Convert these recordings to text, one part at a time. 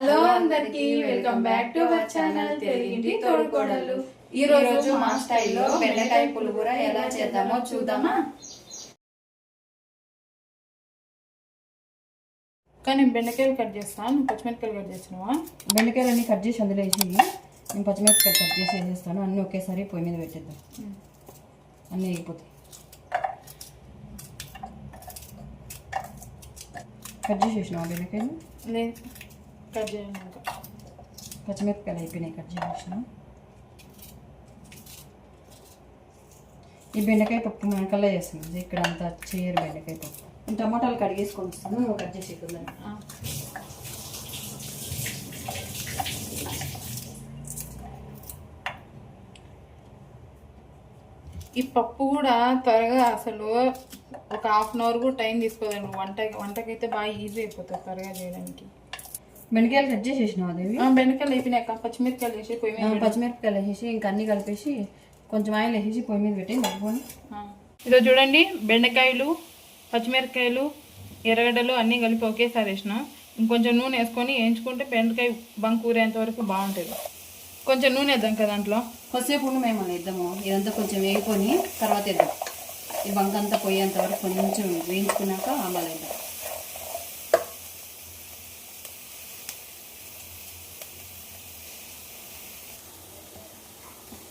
Hello అందరికి welcome back to our channel తెలుగింటి తోడుకోడలు. ఈ రోజు మా స్టైల్లో బెండకాయ పులిహోర ఎలా చేద్దామో చూద్దామా. కానీ బెండకాయలు కట్ చేస్తాను, పచ్చిమిరపకాయలు కట్ చేస్తున్నావా? బెండకాయలు అన్ని కట్ చేసి అందులో వేసి నేను పచ్చిమిరపకాయలు కట్ చేసి వేసేస్తాను. అన్నీ ఒకేసారి పొయ్యి మీద పెట్టేద్దాం, అన్నీ వేగిపోతాయి. కట్ చేసి వేసినావా బెండకాయలు? లేదు, కట్ చేయండి. పచ్చిమిరపకాయలు అయిపోయినాయి, కట్ చేసిన. ఈ బెండకాయ పప్పు మనకల్లా చేస్తున్నాం, ఇక్కడ అంతా చేయరు బెండకాయ పప్పు. నేను టమాటాలు కడిగేసుకొని వస్తాను, నువ్వు కట్ చేసి ఇస్తున్నాను. ఈ పప్పు కూడా త్వరగా అసలు ఒక హాఫ్ అన్ అవర్ కూడా టైం తీసుకోదండి. వంటకైతే బాగా ఈజీ అయిపోతుంది త్వరగా చేయడానికి. బెండకాయలు కట్ చేసేసినావు అదేవి? బెండకాయలు అయిపోయినాక పచ్చిమిరపకాయలు వేసి పొయ్యి మీద పచ్చిమిరపకాయలు వేసేసి ఇంకా అన్నీ కలిపేసి కొంచెం ఆయిల్ వేసేసి పొయ్యి మీద పెట్టి మగ్గుకొని. ఇదో చూడండి, బెండకాయలు, పచ్చిమిరపకాయలు, ఎర్రగడ్డలు అన్నీ కలిపి ఒకేసారి వేసిన. ఇంకొంచెం నూనె వేసుకొని వేయించుకుంటే బెండకాయ బంక్ ఊరేంత వరకు బాగుంటుంది. కొంచెం నూనె వేద్దాం కదా దాంట్లో. కొద్దిసేపు ఉండి మేము వేద్దాము, ఇదంతా కొంచెం వేసుకొని తర్వాత వేద్దాం. ఈ బంక్ అంతా పోయేంత వరకు కొంచెం వేయించుకున్నాక అమలు వేద్దాం.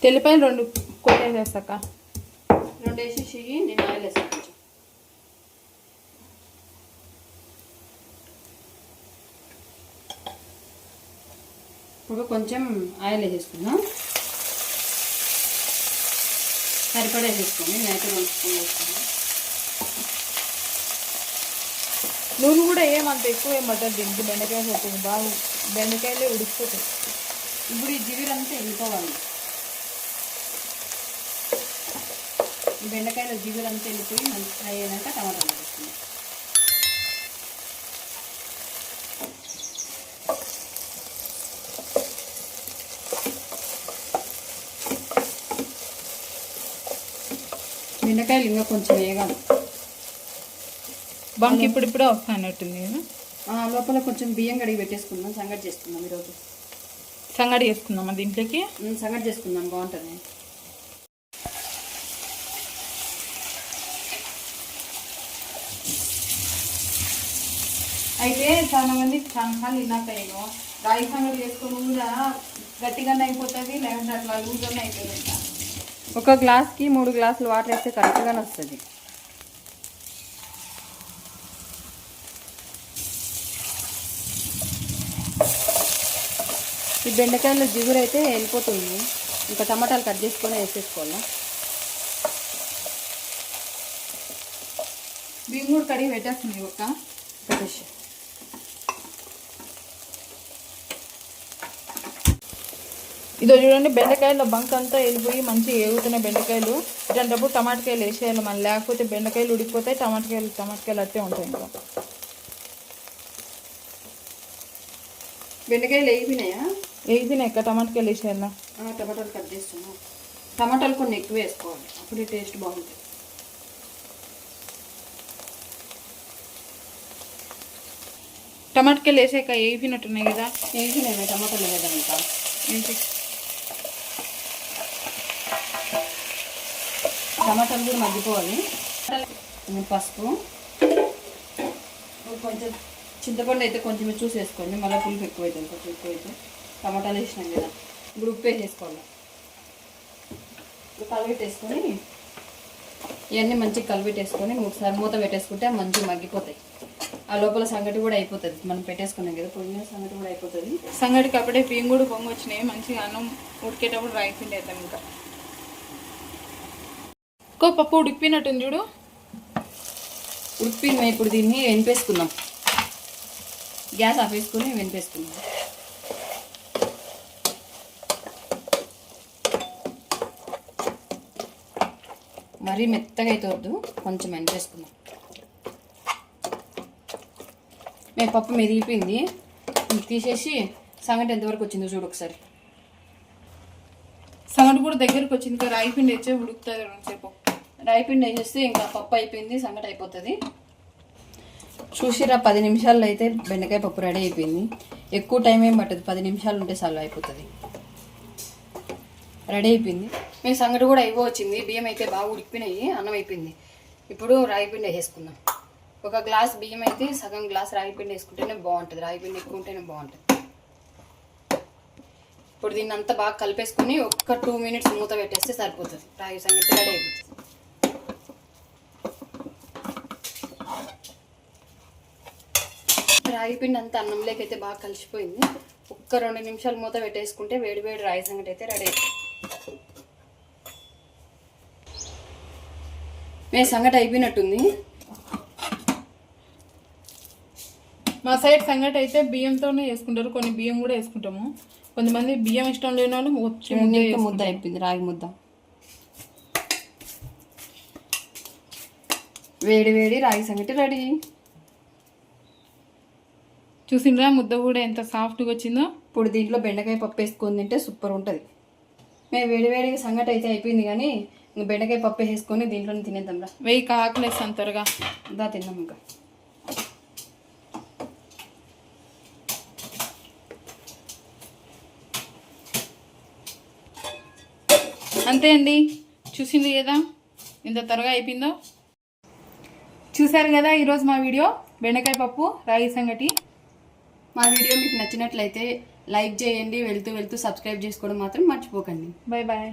తెల్లిపాయలు 2 కొట్టేసేస్తాక 2 వేసేసి నేను ఆయిల్ వేస్తాను. కొంచెం ఇప్పుడు కొంచెం ఆయిల్ వేసేసుకున్నాం, సరిపడా వేసేసుకోండి. నేనైతే 2 స్పూన్లు వేసుకున్నాను. నూనె కూడా ఏమంత ఎక్కువ ఏం పట్టదు దీనికి. బెండకాయ పడుతుంది బాగా, బెండకాయలే ఉడికిపోతాయి. ఇప్పుడు ఈ జిగురంతా వెళ్ళిపోవాలి. ఈ బెండకాయలో జిగురంతా వెళ్ళిపోయి మంచి ఫ్రై అయినాక టమాటాలు వేసుకున్నాం. బెండకాయలు ఇంకా కొంచెం వేగాలి. బంక్ ఇప్పుడిప్పుడే వస్తానట్టుంది కదా. లోపల కొంచెం బియ్యం కడిగి పెట్టేసుకుందాం, సంగటి చేసుకుందాం. ఈరోజు సంగటి చేసుకుందామా దీంట్లోకి? సంగటి చేసుకుందాం, బాగుంటుంది. అయితే చాలా మంది చాలా విన్నాకయ్యాను, రాగి సంగటి చేసుకొని కూడా గట్టిగానే అయిపోతుంది, లేదంటే అట్లా లూజ్గానే అయిపోతుంది. ఒక గ్లాస్కి 3 గ్లాసులు వాటర్ వేస్తే కరెక్ట్గానే వస్తుంది. ఈ బెండకాయలో జిగురు అయితే వెళ్ళిపోతుంది. ఇంకా టమాటాలు కట్ చేసుకొని వేసేసుకోవాలి. బియ్యం కూడా కడిగి పెట్టేస్తుంది ఒక పెట్టేసి. ఇదో చూడండి, బెండకాయలో బంక్ అంతా వెళ్ళిపోయి మంచిగా ఏగుతున్నాయి బెండకాయలు. ఇట్లాంటప్పుడు టమాటకాయలు వేసేయాలి మళ్ళీ, లేకపోతే బెండకాయలు ఉడికిపోతాయి, టమాటకాయలు అట్టే ఉంటాయి. ఇంకా బెండకాయలు వేగిపోయినాయా? వేగిపోయినాయి. ఇంకా టమాటకాయలు వేసేయాలా? టమాటాలు కట్ చేస్తున్నాం. టమాటాలు కొన్ని ఎక్కువ వేసుకోవాలి, అప్పుడే టేస్ట్ బాగుంటుంది. టమాటకాయలు వేసాక వేగిపోయినట్టున్నాయి కదా. వేగిపోయినాయి, టమాటాలు వేద్దాం. ఇంకా ఏంటి, టమాటాలు కూడా మగ్గిపోవాలి. పసుపు, కొంచెం చింతపండు అయితే కొంచెం చూసి వేసుకోండి, మళ్ళీ పులుపు ఎక్కువ అవుతుంది. కొంచెం ఎక్కువ అయితే టమాటాలు వేసినాం కదా, ఇప్పుడు ఉప్పు వేసేసుకోవాలి. కలిపెట్టేసుకొని ఇవన్నీ మంచిగా కలిపెట్టేసుకొని ఒకసారి మూత పెట్టేసుకుంటే మంచిగా మగ్గిపోతాయి. ఆ లోపల సంగటి కూడా అయిపోతుంది. మనం పెట్టేసుకున్నాం కదా పొయ్యి, సంగటి కూడా అయిపోతుంది. సంగటికి అప్పుడే బియ్యం కూడా పొంగి వచ్చినాయి. మంచిగా అన్నం ఉడికేటప్పుడు రైస్ వేద్దాం. ఇంకా పప్పు ఉడికిపోయినట్టుంది చూడు. ఉడికిపోయిన ఇప్పుడు దీన్ని వెనిపేసుకుందాం. గ్యాస్ ఆఫ్ వేసుకొని వెనిపేసుకుందాం. మరీ మెత్తగా అయితే వద్దు, కొంచెం వెనిపేసుకుందాం. మేము పప్పు మెరిగిపోయింది, తీసేసి సంగటి ఎంతవరకు వచ్చిందో చూడు ఒకసారి. సంగటి కూడా దగ్గరకు వచ్చింది. ఇంకా రాయి పిండి వచ్చే ఉడుకుతుంది 2 సేపు. రాయి పిండి వేసేస్తే ఇంకా పప్పు అయిపోయింది, సంగటి అయిపోతుంది. చూసిరా 10 నిమిషాల్లో అయితే బెండకాయ పప్పు రెడీ అయిపోయింది. ఎక్కువ టైం ఏం పట్టదు, 10 నిమిషాలు ఉంటే చాలు అయిపోతుంది. రెడీ అయిపోయింది. మేము సంగటి కూడా అయిపోవచ్చింది. బియ్యం అయితే బాగా ఉడికిపోయినాయి, అన్నం అయిపోయింది. ఇప్పుడు రాగి పిండి వేసుకుందాం. ఒక గ్లాస్ బియ్యం అయితే సగం గ్లాస్ రాగి పిండి వేసుకుంటేనే బాగుంటుంది. రాగి పిండి ఎక్కువ ఉంటేనే బాగుంటుంది. ఇప్పుడు దీన్ని అంతా బాగా కలిపేసుకుని ఒక్క 2 మినిట్స్ మూత పెట్టేస్తే సరిపోతుంది. రాగి సంగటి రెడీ అయిపోతుంది. రాగి పిండి అంతా అన్నంలోకి అయితే బాగా కలిసిపోయింది. ఒక్క 2 నిమిషాలు మూత పెట్టేసుకుంటే వేడి వేడి రాగి సంగటి అయితే రెడీ అయిపోతుంది. మేము సంగటి అయిపోయినట్టుంది. మా సైడ్ సంగటి అయితే బియ్యంతోనే వేసుకుంటారు, కొన్ని బియ్యం కూడా వేసుకుంటాము. కొంతమంది బియ్యం ఇష్టం లేని వాళ్ళు ముద్ద అయిపోయింది, రాగి ముద్ద. వేడి వేడి రాగి సంగటి రెడీ. చూసిండ్రా ముద్ద కూడా ఎంత సాఫ్ట్గా వచ్చిందో. ఇప్పుడు దీంట్లో బెండకాయ పప్పు వేసుకొని తింటే సూపర్ ఉంటుంది. మేము వేడి వేడిగా సంగటి అయితే అయిపోయింది, కానీ ఇంక బెండకాయ పప్పు వేసుకొని దీంట్లోనే తినేద్దాం రా. వెయ్యి ఆకలేస్తాను త్వరగా. దా తిన్నాం ఇంకా. అంతే అండి, చూసింది కదా ఇంత త్వరగా అయిపోయిందో. చూసారు కదా ఈరోజు మా వీడియో బెండకాయ పప్పు రాగి సంగటి. మా వీడియో మీకు నచ్చినట్లయితే లైక్ చేయండి, వెళ్తూ సబ్స్క్రైబ్ చేసుకోవడం మాత్రం మర్చిపోకండి. Bye bye.